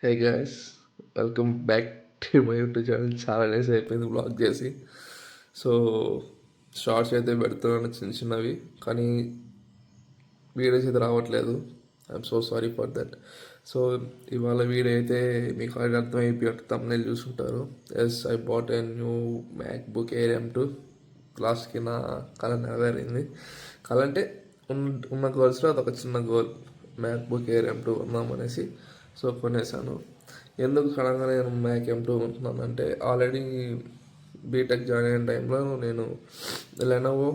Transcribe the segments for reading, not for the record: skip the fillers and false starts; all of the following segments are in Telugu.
Hey guys, welcome back to my YouTube channel. చాలా డేస్ అయిపోయింది బ్లాగ్ చేసి. సో షార్ట్స్ అయితే పెడుతున్నాను చిన్న చిన్నవి, కానీ వీడియోస్ అయితే రావట్లేదు. I'm so sorry for that. So ఇవాళ వీడియో అయితే మీకు ఆల్రెడీ అర్థమైపోయి తమ్ముళ్ళు చూసుంటారు. Yes, I bought a new MacBook Air M2. లాస్ట్కి నా కళ నెరవేరింది. కళ అంటే ఉన్న గోల్స్లో అదొక చిన్న goal. MacBook Air M2 కొందామనేసి సో కొనేసాను. ఎందుకు సడన్గా నేను మ్యాక్ M2 కొంటున్నాను అంటే, ఆల్రెడీ బీటెక్ జాయిన్ అయిన టైంలో నేను లెనోవో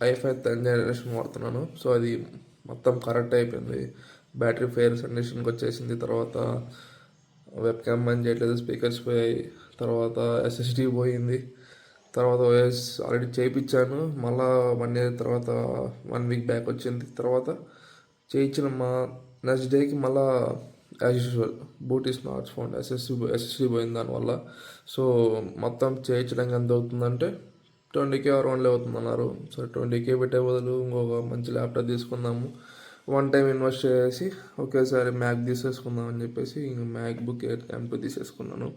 i5 10th జనరేషన్ వాడుతున్నాను. సో అది మొత్తం కరెక్ట్ అయిపోయింది. బ్యాటరీ ఫెయిర్ కండిషన్కి వచ్చేసింది. తర్వాత వెబ్ క్యామ్ పని చేయట్లేదు, స్పీకర్స్ పోయాయి, తర్వాత SSD పోయింది, తర్వాత OS ఆల్రెడీ చేయించాను. మళ్ళీ 1 year తర్వాత 1 week బ్యాక్ వచ్చింది. తర్వాత చేయించిన నెక్స్ట్ డేకి మళ్ళీ as usual boot is not found, SSD పోయింది దానివల్ల. సో మొత్తం చేయించడానికి ఎంత అవుతుందంటే 20K అరౌండ్లే అవుతుందన్నారు. సో 20K పెట్టే బదులు ఇంకొక మంచి ల్యాప్టాప్ తీసుకుందాము, వన్ టైం ఇన్వెస్ట్ చేసి ఒకేసారి మ్యాక్ తీసేసుకుందాం అని చెప్పేసి మ్యాక్ బుక్ M2 తీసేసుకున్నాను.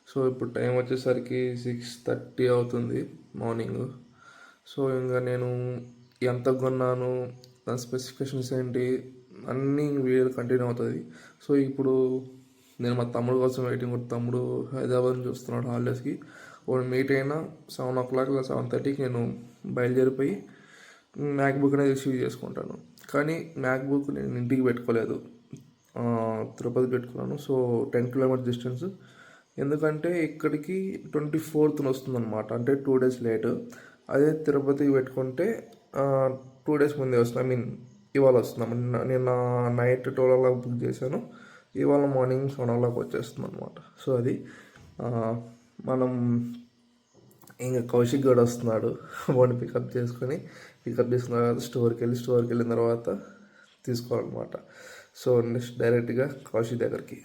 సో ఇప్పుడు టైం వచ్చేసరికి 6:30 అవుతుంది మార్నింగ్. సో ఇంకా నేను ఎంత కొన్నాను, దాని స్పెసిఫికేషన్స్ ఏంటి, అన్నీ వీడియోలు కంటిన్యూ అవుతుంది. సో ఇప్పుడు నేను మా తమ్ముడు కోసం వెయిటింగ్. తమ్ముడు హైదరాబాద్ నుంచి వస్తున్నాడు హాలిడేస్కి. వాడు మీట్ అయినా 7 o'clock లేదా 7:30కి నేను బయలుదేరిపోయి మ్యాక్ బుక్ అనేది రిసీవ్ చేసుకుంటాను. కానీ మ్యాక్ బుక్ నేను ఇంటికి పెట్టుకోలేదు, తిరుపతి పెట్టుకున్నాను. So 10 kilometers distance. ఎందుకంటే ఇక్కడికి 24th వస్తుందన్నమాట, అంటే 2 days లేటు. అదే తిరుపతికి పెట్టుకుంటే 2 days ముందే వస్తుంది. ఐ మీన్ ఇవాళ వస్తున్నాం. నిన్న నైట్ 12 o'clock బుక్ చేశాను, ఇవాళ మార్నింగ్ 7 o'clock వచ్చేస్తుంది అనమాట. సో అది మనం ఇంకా కౌశిక్ గడు వస్తున్నాడు, వాడిని పికప్ చేసుకున్న తర్వాత స్టోర్కి వెళ్ళిన తర్వాత తీసుకోవాలన్నమాట. సో నెక్స్ట్ డైరెక్ట్గా కౌశిక్ దగ్గరికి.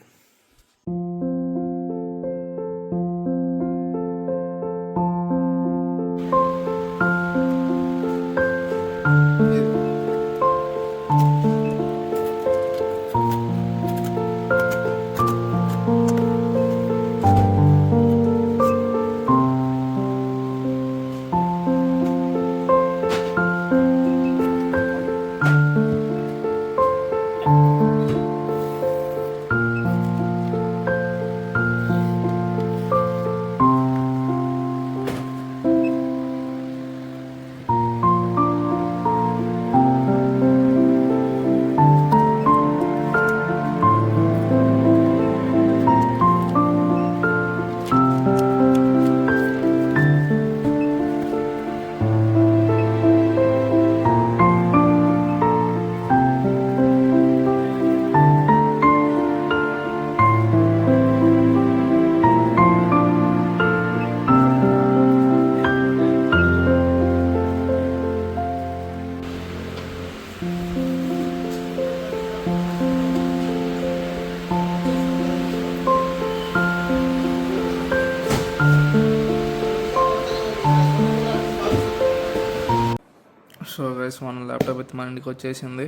సో గైస్, మన ల్యాప్టాప్ అయితే మన ఇంటికి వచ్చేసింది.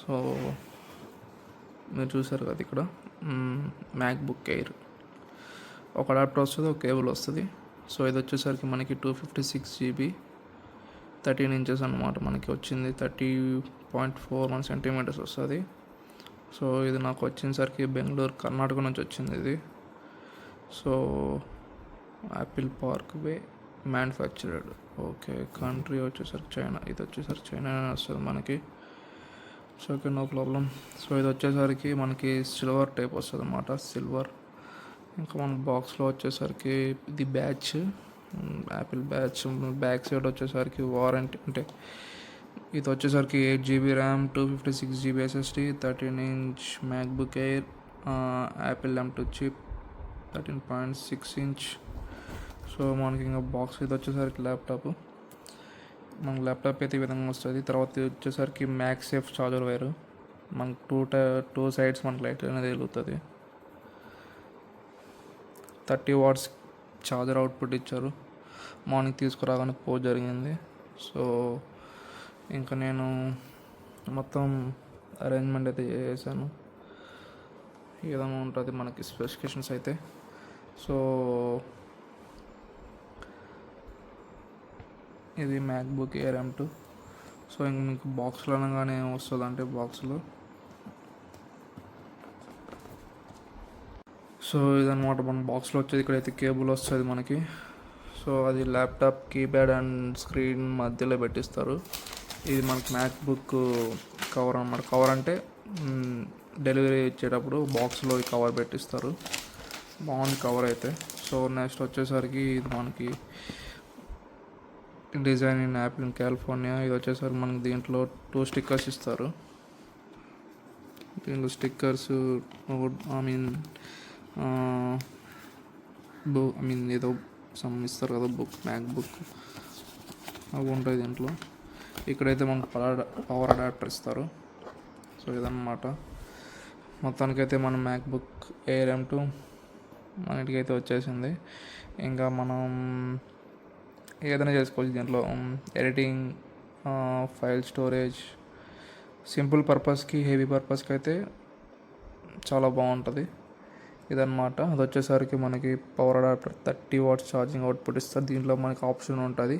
సో మీరు చూసారు కదా ఇక్కడ మ్యాక్ బుక్ ఎయిర్. ఒక ల్యాప్టాప్ వస్తుంది, ఒక కేబుల్ వస్తుంది. సో ఇది వచ్చేసరికి మనకి 256 GB 13 inches అనమాట. మనకి వచ్చింది 30.41 centimeters వస్తుంది. సో ఇది నాకు వచ్చినసరికి బెంగళూరు, కర్ణాటక నుంచి వచ్చింది ఇది. So Apple Park way manufactured. Okay, country వచ్చేసరికి చైనా. ఇది వచ్చేసరికి చైనా వస్తుంది మనకి. So okay, no problem. So ఇది వచ్చేసరికి మనకి సిల్వర్ టైప్ వస్తుంది అన్నమాట, సిల్వర్. ఇంకా మన బాక్స్లో వచ్చేసరికి ఇది batch, Apple batch. Back side వచ్చేసరికి వారంటీ, అంటే ఇది వచ్చేసరికి 8 GB RAM, 256 GB SSD, 13-inch MacBook air, Apple M2 chip, 13.6 inch. So మనకి ఇంకా బాక్స్ ఇది వచ్చేసరికి ల్యాప్టాప్. మనకు ల్యాప్టాప్ అయితే ఈ విధంగా వస్తుంది. తర్వాత వచ్చేసరికి మ్యాక్సేఫ్ చార్జర్ వైరు. మనకు టూ సైడ్స్ మనకు లైట్ అనేది వెలుగుతుంది. 30 watts ఛార్జర్ అవుట్పుట్ ఇచ్చారు. మార్నింగ్ తీసుకురాగానే పోజ్ జరిగింది. సో ఇంకా నేను మొత్తం అరేంజ్మెంట్ అయితే చేశాను. ఏదైనా ఉంటుంది మనకి స్పెసిఫికేషన్స్ అయితే. సో ఇది మ్యాక్బుక్ ఎయిర్ M2. సో ఇంక మీకు బాక్స్లో అనగానే వస్తుంది అంటే బాక్స్లో. సో ఇదన్నమాట మన బాక్స్లో వచ్చేది. ఇక్కడైతే కేబుల్ వస్తుంది మనకి. సో అది ల్యాప్టాప్ కీప్యాడ్ అండ్ స్క్రీన్ మధ్యలో పెట్టిస్తారు. ఇది మనకి మ్యాక్బుక్ కవర్ అన్నమాట. కవర్ అంటే డెలివరీ ఇచ్చేటప్పుడు బాక్స్లో ఈ కవర్ పెట్టిస్తారు. బాగుంది కవర్ అయితే. సో నెక్స్ట్ వచ్చేసరికి ఇది మనకి design in Apple in California. ఇది వచ్చేసరికి మనకి దీంట్లో 2 స్టిక్కర్స్ ఇస్తారు. దీంట్లో స్టిక్కర్స్ ఏదో సమ్ ఇస్తారు కదా, మ్యాక్బుక్ అవి ఉంటాయి దీంట్లో. ఇక్కడైతే మనకు పవర్ అడాప్టర్ ఇస్తారు. సో ఇదన్నమాట మొత్తానికైతే మన మ్యాక్బుక్ ఎయిర్ M2 మన ఇంటికైతే వచ్చేసింది. ఇంకా మనం ఏదైనా చేసుకోవచ్చు దీంట్లో. ఎడిటింగ్, ఫైల్ స్టోరేజ్, సింపుల్ పర్పస్కి, హెవీ పర్పస్కి అయితే చాలా బాగుంటుంది ఇదన్నమాట. అది వచ్చేసరికి మనకి power adapter 30 watts charging output ఇస్తారు. దీంట్లో మనకి ఆప్షన్ ఉంటుంది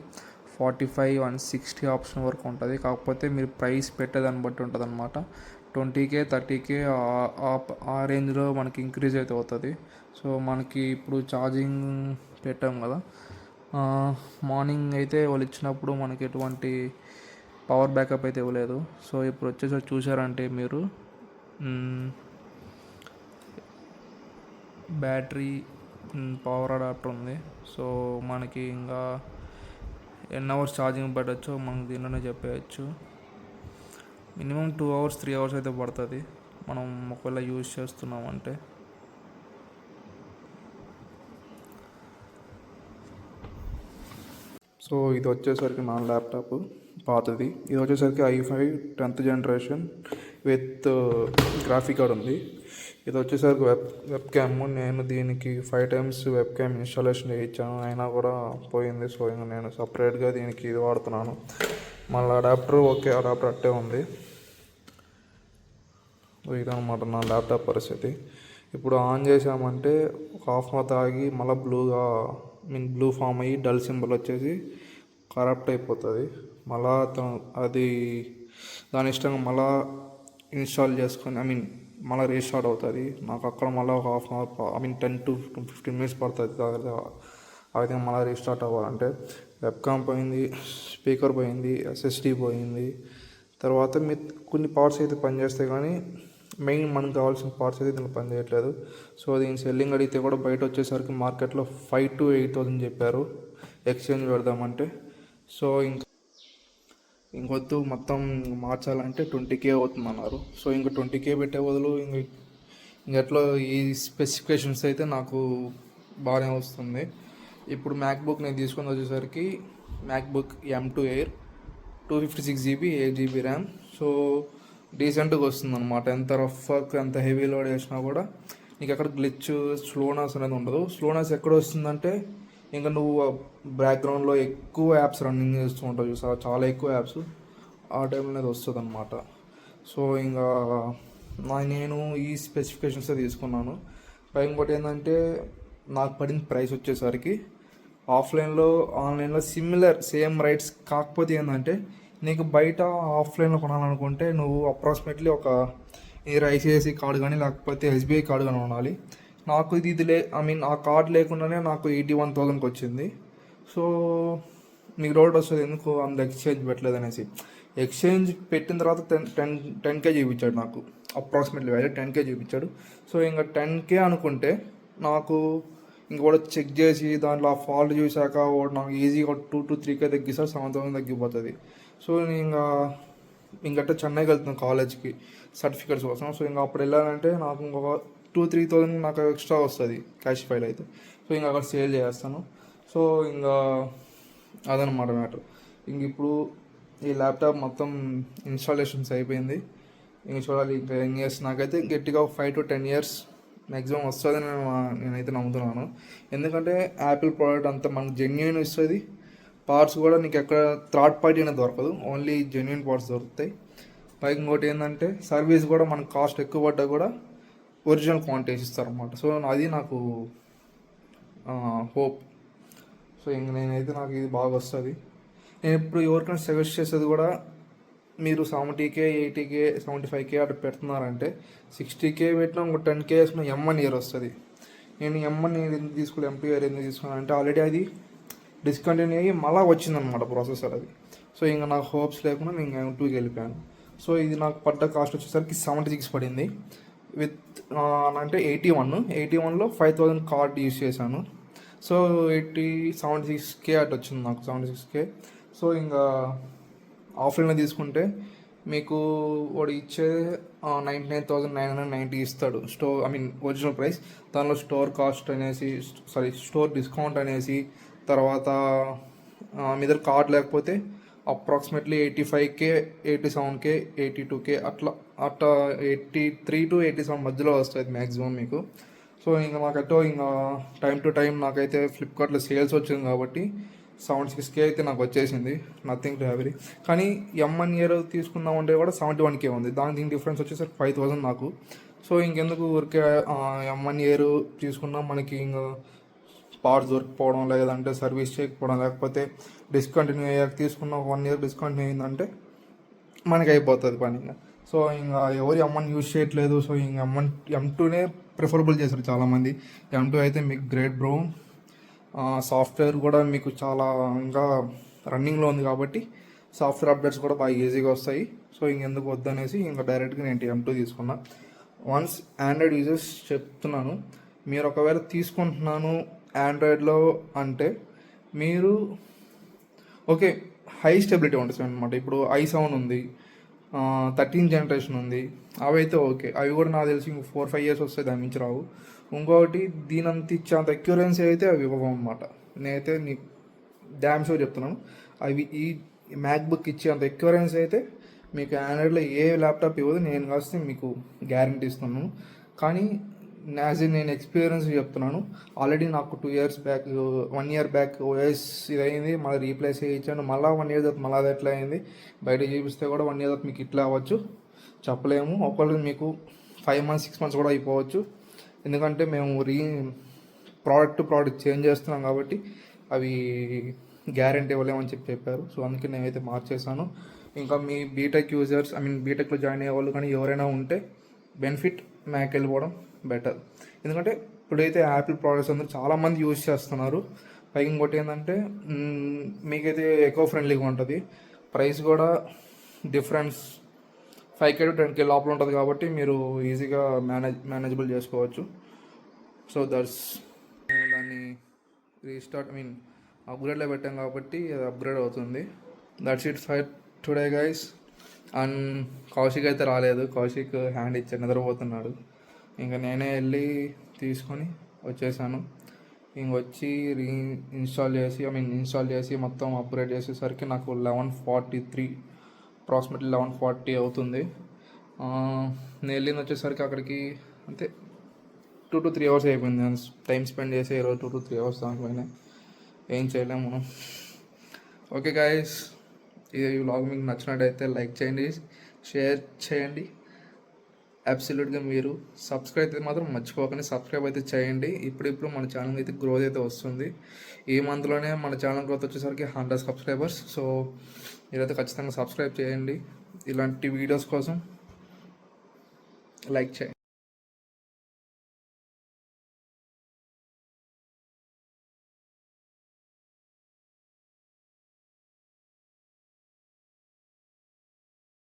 45 and 60 ఆప్షన్ వరకు ఉంటుంది. కాకపోతే మీరు ప్రైస్ పెట్టేదాన్ని బట్టి ఉంటుంది అనమాట. 20K 30K ఆ రేంజ్లో మనకి ఇంక్రీజ్ అయితే అవుతుంది. సో మనకి ఇప్పుడు ఛార్జింగ్ పెట్టాం కదా, మార్నింగ్ అయితే వాళ్ళు ఇచ్చినప్పుడు మనకి ఎటువంటి పవర్ బ్యాకప్ అయితే ఇవ్వలేదు. సో ఇప్పుడు వచ్చేసరికి చూసారంటే మీరు బ్యాటరీ, పవర్ అడాప్టర్ ఉంది. సో మనకి ఇంకా ఎన్ని అవర్స్ ఛార్జింగ్ పెట్టచ్చో మనకు దీనిలోనే చెప్పేయచ్చు. మినిమం 2 hours 3 hours అయితే పడుతుంది మనం ఒకవేళ యూజ్ చేస్తున్నామంటే. సో ఇది వచ్చేసరికి నా ల్యాప్టాప్ పాతది. ఇది వచ్చేసరికి i5 10th generation with graphic card ఉంది. ఇది వచ్చేసరికి వెబ్ క్యామ్. నేను దీనికి 5 times వెబ్ క్యామ్ ఇన్స్టాలేషన్ చేయించాను, అయినా కూడా పోయింది. సో ఇంకా నేను సపరేట్గా దీనికి ఇది వాడుతున్నాను. మళ్ళీ అడాప్టర్ అడాప్టర్ అట్టే ఉంది. ఇదన్నమాట నా ల్యాప్టాప్ పరిస్థితి. ఇప్పుడు ఆన్ చేసామంటే ఒక హాఫ్ ఆగి మళ్ళీ బ్లూ ఫామ్ అయ్యి డల్ సింబల్ వచ్చేసి కరప్ట్ అయిపోతుంది. మళ్ళా అది దాని ఇష్టంగా మళ్ళా ఇన్స్టాల్ చేసుకొని మళ్ళీ రీస్టార్ట్ అవుతుంది. నాకు అక్కడ మళ్ళీ ఒక half an hour 10 to 15 minutes పడుతుంది ఆ విధంగా మళ్ళీ రీస్టార్ట్ అవ్వాలంటే. వెబ్ కామ్ పోయింది, స్పీకర్ పోయింది, SSD పోయింది. తర్వాత కొన్ని పార్ట్స్ అయితే పనిచేస్తాయి కానీ మెయిన్ మనకు కావాల్సిన పార్ట్స్ అయితే దీనికి పనిచేయట్లేదు. సో దీని సెల్లింగ్ అడిగితే కూడా బయట వచ్చేసరికి మార్కెట్లో 5,000 to 8,000 చెప్పారు ఎక్స్చేంజ్ పెడదామంటే. సో ఇంకొద్దు మొత్తం మార్చాలంటే 20K అవుతుందన్నారు. సో ఇంకా 20K పెట్టే బదులు ఇంకెట్లో ఈ స్పెసిఫికేషన్స్ అయితే నాకు బాగానే వస్తుంది. ఇప్పుడు మ్యాక్బుక్ నేను తీసుకొని వచ్చేసరికి MacBook M2 Air 256GB 8GB RAM. So డీసెంట్గా వస్తుంది అనమాట. ఎంత రఫ్ వర్క్, ఎంత హెవీ లోడ్ వేసినా కూడా నీకు ఎక్కడ గ్లిచ్, స్లోనెస్ అనేది ఉండదు. స్లోనెస్ ఎక్కడ వస్తుందంటే ఇంకా నువ్వు బ్యాక్గ్రౌండ్లో ఎక్కువ యాప్స్ రన్నింగ్ చేస్తూ ఉంటావు చూసావా, చాలా ఎక్కువ యాప్స్, ఆ టైం అనేది వస్తుంది అనమాట. సో ఇంకా నేను ఈ స్పెసిఫికేషన్స్ తీసుకున్నాను. పైన ఇంకోటి ఏంటంటే నాకు పడిన ప్రైస్ వచ్చేసరికి ఆఫ్లైన్లో ఆన్లైన్లో సేమ్ రైట్స్. కాకపోతే ఏంటంటే నీకు బయట ఆఫ్లైన్లో కొనాలనుకుంటే నువ్వు అప్రాక్సిమేట్లీ ఒక ICICI కార్డు కానీ లేకపోతే SBI కార్డు కానీ కొనాలి. నాకు ఇది ఆ కార్డు లేకుండానే నాకు 81,000కి వచ్చింది. సో మీకు డౌట్ వస్తుంది ఎందుకు అంత ఎక్స్చేంజ్ పెట్టలేదు అనేసి. ఎక్స్చేంజ్ పెట్టిన తర్వాత 10K చూపించాడు నాకు. అప్రాక్సిమేట్లీ వాల్యూ 10K చూపించాడు. సో ఇంకా 10K అనుకుంటే నాకు ఇంకోటి చెక్ చేసి దాంట్లో ఆ ఫాల్ట్ చూసాక నాకు ఈజీగా 2 to 3K తగ్గిస్తారు, 7,000 తగ్గిపోతుంది. సో నేను ఇంకట్ట చెన్నైకి వెళ్తున్నాను కాలేజ్కి సర్టిఫికేట్స్ కోసం. సో ఇంకా అప్పుడు వెళ్ళాలంటే నాకు ఇంకొక 2-3,000 నాకు ఎక్స్ట్రా వస్తుంది క్యాష్ ఫైల్ అయితే. సో ఇంకా అక్కడ సేల్ చేస్తాను. సో ఇంకా అదనమాట మ్యాటర్. ఇంక ఇప్పుడు ఈ ల్యాప్టాప్ మొత్తం ఇన్స్టాలేషన్స్ అయిపోయింది. ఇంక చూడాలి ఇంకా ఎన్ని ఇయర్స్. నాకైతే గట్టిగా 5 to 10 years మ్యాక్సిమం వస్తుందని నేనైతే నమ్ముతున్నాను. ఎందుకంటే యాపిల్ ప్రోడక్ట్ అంతా మనకు జెన్యూన్ ఇస్తుంది. పార్ట్స్ కూడా నీకు ఎక్కడ థర్డ్ పార్టీ అనేది దొరకదు, ఓన్లీ జెన్యూన్ పార్ట్స్ దొరుకుతాయి. పైకి ఇంకోటి ఏంటంటే సర్వీస్ కూడా మనకు కాస్ట్ ఎక్కువ పడ్డా కూడా ఒరిజినల్ క్వాంటిటీస్ ఇస్తారన్నమాట. సో అది నాకు హోప్. సో ఇంక నేనైతే నాకు ఇది బాగా వస్తుంది. నేను ఇప్పుడు ఎవరికైనా సజెస్ట్ చేసేది కూడా, మీరు 70K 80K 75K అట్లా పెడుతున్నారంటే 60K పెట్టినా ఇంకో 10K వేసుకున్న M1 ఇయర్ వస్తుంది. నేను M1 ఇయర్ ఎందుకు తీసుకోవాలి, M2 ఇయర్ ఎందుకు తీసుకున్నాను అంటే ఆల్రెడీ అది డిస్కంటిన్యూ అయ్యి మళ్ళీ వచ్చిందనమాట ప్రాసెసర్ అది. సో ఇంకా నాకు హోప్స్ లేకుండా నేను M2కి వెళ్ళిపోయాను. సో ఇది నాకు పడ్డ కాస్ట్ వచ్చేసరికి 76 పడింది విత్ అంటే 81లో 5000 కార్డ్ యూస్ చేశాను. సో 76K అటు వచ్చింది నాకు, 76K. సో ఇంకా ఆఫ్లైన్లో తీసుకుంటే మీకు వాడు ఇచ్చే 99,990 ఇస్తాడు ఒరిజినల్ ప్రైస్. దానిలో స్టోర్ కాస్ట్ అనేసి స్టోర్ డిస్కౌంట్ అనేసి, తర్వాత మీ దగ్గర కార్డ్ లేకపోతే అప్రాక్సిమేట్లీ 85K 87K 82K అట్లా 83 to 87 మధ్యలో వస్తుంది మ్యాక్సిమం మీకు. సో ఇంకా నాకైతే ఇంకా టైం టు టైం నాకైతే ఫ్లిప్కార్ట్లో సేల్స్ వచ్చింది కాబట్టి 76K అయితే నాకు వచ్చేసింది, నథింగ్ టు హ్యావరీ. కానీ M1 ఇయర్ తీసుకుందామంటే కూడా 71K ఉంది. దీనికి డిఫరెన్స్ వచ్చేసరికి 5000 నాకు. సో ఇంకెందుకు ఊరికే M1 ఇయర్ తీసుకున్నా మనకి ఇంకా పార్ట్స్ దొరికిపోవడం, లేదంటే సర్వీస్ చేయకపోవడం, లేకపోతే డిస్కంటిన్యూ అయ్యాక తీసుకున్న 1 ఇయర్ డిస్కంటిన్యూ అయిందంటే మనకి అయిపోతుంది పని ఇంకా. సో ఇంకా ఎవరు M1 యూజ్ చేయట్లేదు. సో ఇంకా M2నే ప్రిఫరబుల్ చేశారు చాలామంది. M2 అయితే మీకు గ్రేట్ బ్రో, సాఫ్ట్వేర్ కూడా మీకు చాలా ఇంకా రన్నింగ్లో ఉంది కాబట్టి సాఫ్ట్వేర్ అప్డేట్స్ కూడా బాగా ఈజీగా వస్తాయి. సో ఇంకెందుకు వద్దనేసి ఇంకా డైరెక్ట్గా నేను M2 తీసుకున్నా. వన్స్ ఆండ్రాయిడ్ యూజర్స్ చెప్తున్నాను, మీరు ఒకవేళ తీసుకుంటున్నాను ఆండ్రాయిడ్లో అంటే మీరు ఓకే హై స్టెబిలిటీ ఉంటుంది అనమాట. ఇప్పుడు i7 ఉంది, 13 జనరేషన్ ఉంది, అవి అయితే ఓకే, అవి కూడా నాకు తెలిసి 4-5 ఇయర్స్ వస్తాయి, దాని నుంచి రావు. ఇంకొకటి దీని అంత ఇచ్చేంత ఎక్యురెన్సీ అయితే అవి ఇవ్వవు అనమాట. నేనైతే నీకు డ్యామ్ షో చెప్తున్నాను, అవి ఈ మ్యాక్బుక్ ఇచ్చేంత ఎక్యురెన్సీ అయితే మీకు ఆండ్రాయిడ్లో ఏ ల్యాప్టాప్ ఇవ్వదు. నేను కాస్తే మీకు గ్యారంటీ ఇస్తున్నాను. కానీ నేను ఎక్స్పీరియన్స్ చెప్తున్నాను. ఆల్రెడీ నాకు 2 years back 1 year back OS ఇది అయింది, మళ్ళీ రీప్లేస్ చేయించాను. మళ్ళీ 1 ఇయర్ తర్వాత మళ్ళీ అది ఎట్లా అయింది, బయట చూపిస్తే కూడా 1 ఇయర్ తర్వాత మీకు ఇట్లా అవ్వచ్చు, చెప్పలేము. ఒకళ్ళు మీకు 5 months 6 months కూడా అయిపోవచ్చు. ఎందుకంటే మేము ప్రోడక్ట్ చేంజ్ చేస్తున్నాం కాబట్టి అవి గ్యారంటీ ఇవ్వలేమని చెప్పారు. సో అందుకే నేనైతే మార్చేసాను. ఇంకా మీ బీటెక్ యూజర్స్ బీటెక్లో జాయిన్ అయ్యే వాళ్ళు కానీ ఎవరైనా ఉంటే బెనిఫిట్ మ్యాక్ వెళ్ళిపోవడం బెటర్. ఎందుకంటే ఇప్పుడైతే యాపిల్ ప్రోడక్ట్స్ అందరూ చాలామంది యూజ్ చేస్తున్నారు. పైగా ఇంకోటి ఏంటంటే మీకైతే ఎకో ఫ్రెండ్లీగా ఉంటుంది, ప్రైస్ కూడా డిఫరెన్స్ 5K to 10K లోపల ఉంటుంది కాబట్టి మీరు ఈజీగా మేనేజబుల్ చేసుకోవచ్చు. సో దాన్ని అప్గ్రేడ్లో పెట్టాం కాబట్టి అది అప్గ్రేడ్ అవుతుంది. That's it for today guys. And Kaushik అయితే రాలేదు, కౌశిక్ హ్యాండ్ ఇచ్చి నిద్రపోతున్నాడు. ఇంకా నేనే వెళ్ళి తీసుకొని వచ్చేసాను. ఇంకొచ్చి ఇన్స్టాల్ చేసి మొత్తం అప్గ్రేడ్ చేసేసరికి నాకు 11:43 అప్రాక్సిమేట్లీ 11:40 అవుతుంది. నేను వెళ్ళింది వచ్చేసరికి అక్కడికి అంతే 2 to 3 hours అయిపోయింది. టైం స్పెండ్ చేసి ఈరోజు 2 to 3 hours దానిపైన ఏం చేయలేము మనం. ఓకే గాయస్, ఈ వ్లాగ్ మీకు నచ్చినట్టయితే లైక్ చేయండి, షేర్ చేయండి. అబ్సల్యూట్గా మీరు సబ్స్క్రైబ్ అయితే మాత్రం మర్చిపోకండి, సబ్స్క్రైబ్ అయితే చేయండి. ఇప్పుడు మన ఛానల్ అయితే గ్రోత్ అయితే వస్తుంది. ఈ మంత్లోనే మన ఛానల్ గ్రోత్ వచ్చేసరికి 100 సబ్స్క్రైబర్స్. సో మీరైతే ఖచ్చితంగా సబ్స్క్రైబ్ చేయండి. ఇలాంటి వీడియోస్ కోసం లైక్ చేయండి.